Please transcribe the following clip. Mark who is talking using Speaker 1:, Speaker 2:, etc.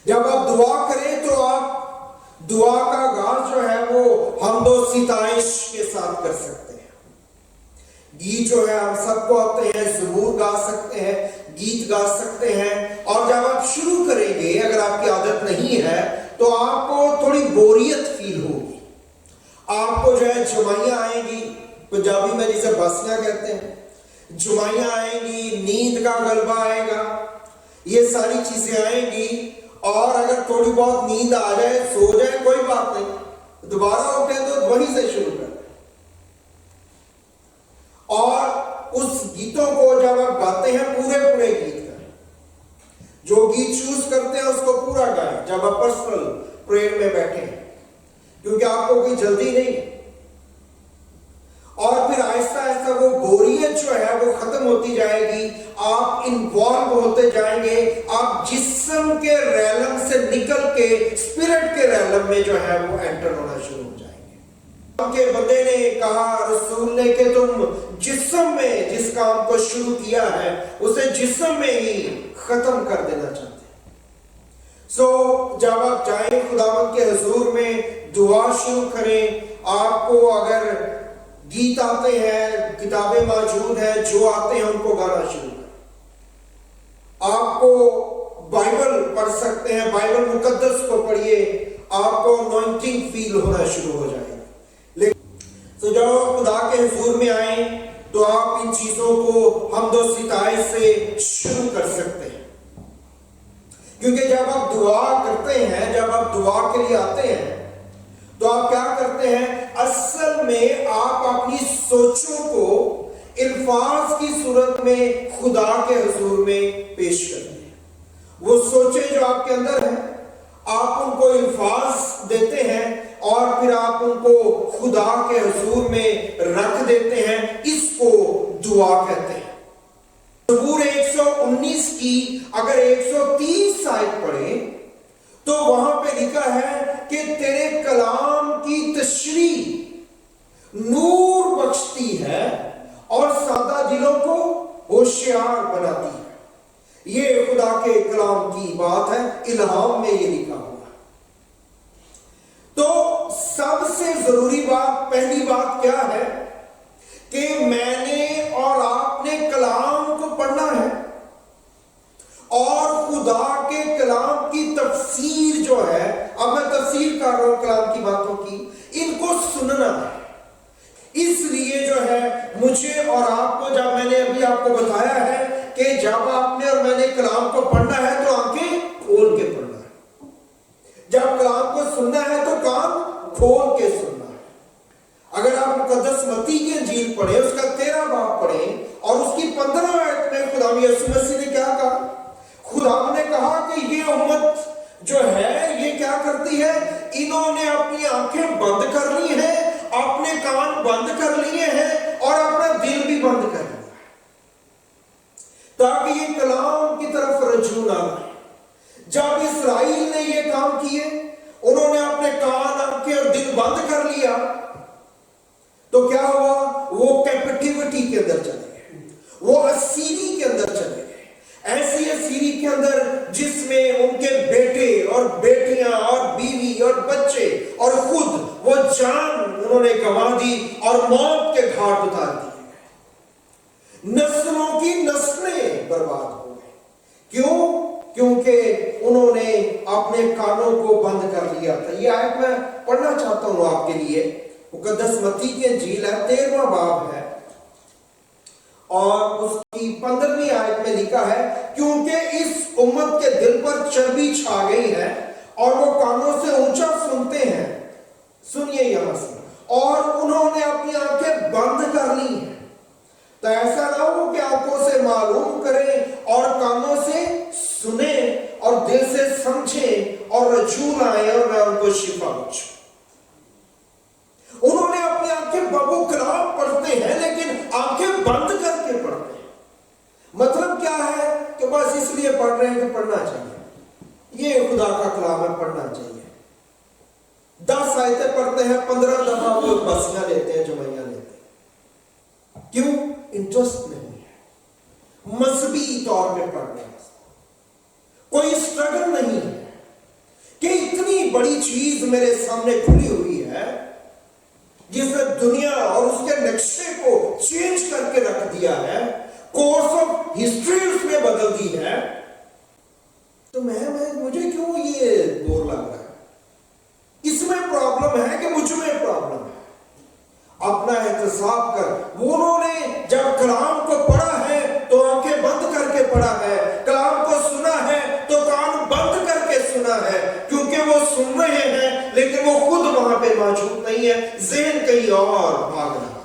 Speaker 1: جب آپ دعا کریں تو آپ دعا کا آغاز جو ہے وہ حمد و ستائش کے ساتھ کر سکتے ہیں. گیت جو ہے ہم سب کو آتے ہیں، زبور گا سکتے ہیں، گیت گا سکتے ہیں. اور جب آپ شروع کریں گے، اگر آپ کی عادت نہیں ہے تو آپ کو تھوڑی بوریت فیل ہوگی. آپ کو جو ہے جمائیاں آئیں گی، پنجابی میں جسے باسیاں کہتے ہیں، جمائیاں آئیں گی، نیند کا غلبہ آئے گا، یہ ساری چیزیں آئیں گی. اور اگر تھوڑی بہت نیند آ جائے، سو جائے، کوئی بات نہیں، دوبارہ اٹھے تو وہیں سے شروع کریں. اور اس گیتوں کو جب آپ گاتے ہیں پورے گیت کریں. جو گیت چوز کرتے ہیں اس کو پورا گائیں جب آپ پرسنل پریئر میں بیٹھے ہیں، کیونکہ آپ کو کوئی جلدی نہیں. اور پھر آہستہ آہستہ وہ بوریت جو ہے وہ ختم ہوتی جائے گی، آپ انوالو ہوتے جائیں گے، آپ جسم کے ریلم سے نکل کے اسپرٹ کے ریلم میں جو ہے وہ انٹر ہونا شروع ہو جائیں گے. کے بندے نے کہا رسول نے کہ تم جسم میں جس کام کو شروع کیا ہے اسے جسم میں ہی ختم کر دینا چاہتے ہیں. جب آپ جائیں خداوند کے حضور میں دعا شروع کریں. آپ کو اگر گیت آتے ہیں، کتابیں موجود ہیں، جو آتے ہیں ان کو گانا شروع کریں. آپ کو بائبل پڑھ سکتے ہیں، بائبل مقدس کو پڑھیے، آپ کو انوائنٹنگ فیل ہونا شروع ہو جائے گا. تو جب آپ خدا کے حضور میں آئیں تو آپ ان چیزوں کو حمد و ستائش سے شروع کر سکتے ہیں. کیونکہ جب آپ دعا کرتے ہیں، جب آپ دعا کے لیے آتے ہیں تو آپ کیا کرتے ہیں؟ اصل میں آپ اپنی سوچوں کو الفاظ کی صورت میں خدا کے حضور میں پیش کرتے ہیں. وہ سوچیں جو آپ کے اندر ہیں، آپ ان کو الفاظ دیتے ہیں اور پھر آپ ان کو خدا کے حضور میں رکھ دیتے ہیں. اس کو دعا کہتے ہیں. زبور 119 کی اگر 130 آیت پڑھیں تو وہاں پہ لکھا ہے کہ تیرے کلام کی تشریح نور بخشتی ہے اور سادہ دلوں کو ہوشیار بناتی ہے. یہ خدا کے کلام کی بات ہے، الہام میں یہ لکھا ہوا. تو سب سے ضروری بات، پہلی بات کیا ہے کہ میں نے اور آپ نے کلام کو پڑھنا ہے اور خدا کے کلام کی تفسیر جو ہے، اب میں تفسیر کر رہا ہوں کلام کی باتوں کی، ان کو سننا ہے. اس لیے جو ہے مجھے اور آپ کو، جب میں نے ابھی آپ کو بتایا ہے کہ جب آپ نے اور میں نے کلام کو پڑھنا ہے تو آنکھیں کھول کے پڑھنا ہے، جب کلام کو سننا ہے تو کان کھول کے سننا ہے. اگر آپ مقدس متی کی انجیل پڑھیں، اس کا 13 باب پڑھیں اور اس کی 15 آیت میں خدا یسوع مسیح نے کیا کہا؟ خدا نے کہا کہ یہ امت جو ہے یہ کیا کرتی ہے؟ انہوں نے اپنی آنکھیں بند کر لی ہیں، اپنے کان بند کر لیے ہیں اور اپنا دل بھی بند کر لیا ہے تاکہ یہ کلام کی طرف رجوع نہ لائے. جب اسرائیل نے یہ کام کیے، انہوں نے اپنے کان، آنکھیں اور دل بند کر لیا تو کیا ہوا؟ وہ کیپٹیوٹی کے اندر چلے گئے، وہ اسیری کے اندر چلے گئے. ایسی اسیری کے اندر جس میں ان کے بیٹے اور بیٹیاں اور بیوی اور بچے اور خود وہ جان انہوں نے گنوا دی اور موت کے گھاٹ اتار دیے گئے. نسلوں کی نسلیں برباد ہو گئی. کیوں؟ کیونکہ انہوں نے اپنے کانوں کو بند کر لیا تھا. یہ آیت میں پڑھنا چاہتا ہوں آپ کے لیے، مقدس متی کی انجیل ہے، 13واں باب ہے اور اس کی 15ویں آیت میں لکھا ہے کیونکہ اس امت کے دل پر چربی چھا گئی ہے اور وہ کانوں سے اونچا سنتے ہیں. سنیے یہاں سے، اور انہوں نے اپنی آنکھیں بند کر لی ہیں. تو ایسا نہ ہو کہ آنکھوں سے معلوم کریں اور کانوں سے سنیں اور دل سے سمجھیں اور رجوع لائیں اور میں ان کو شفا بخشوں. انہوں نے اپنی آنکھیں بابو کلام پڑھتے ہیں لیکن آنکھیں بند کر کے پڑھتے ہیں. مطلب کیا ہے کہ بس اس لیے پڑھ رہے ہیں کہ پڑھنا چاہیے، یہ خدا کا کلام ہے، پڑھنا چاہیے. 10 آیتیں پڑھتے ہیں، 15 دفعہ وہ بسیاں لیتے ہیں، جمعیاں لیتے ہیں. کیوں؟ انٹرسٹ نہیں ہے، مذہبی طور پہ پڑھ رہے ہیں، کوئی اسٹرگل نہیں ہے. بڑی چیز میرے سامنے کھلی ہوئی ہے جس نے دنیا اور اس کے نقشے کو چینج کر کے رکھ دیا ہے، کورس آف ہسٹری اس میں بدل دی ہے، تو مجھے کیوں یہ بور لگ رہا ہے؟ اس میں پرابلم ہے کہ مجھ میں پرابلم ہے؟ اپنا احتساب کر، انہوں نے جب کلام کو پڑھا ہے تو آنکھیں بند کر کے پڑھا ہے، کلام کو سنا ہے تو کان بند کر کے سنا ہے، کیونکہ وہ سن رہے ہیں لیکن وہ خود وہاں پہ موجود نہیں ہے، ذہن کہیں اور بھاگ رہا ہے۔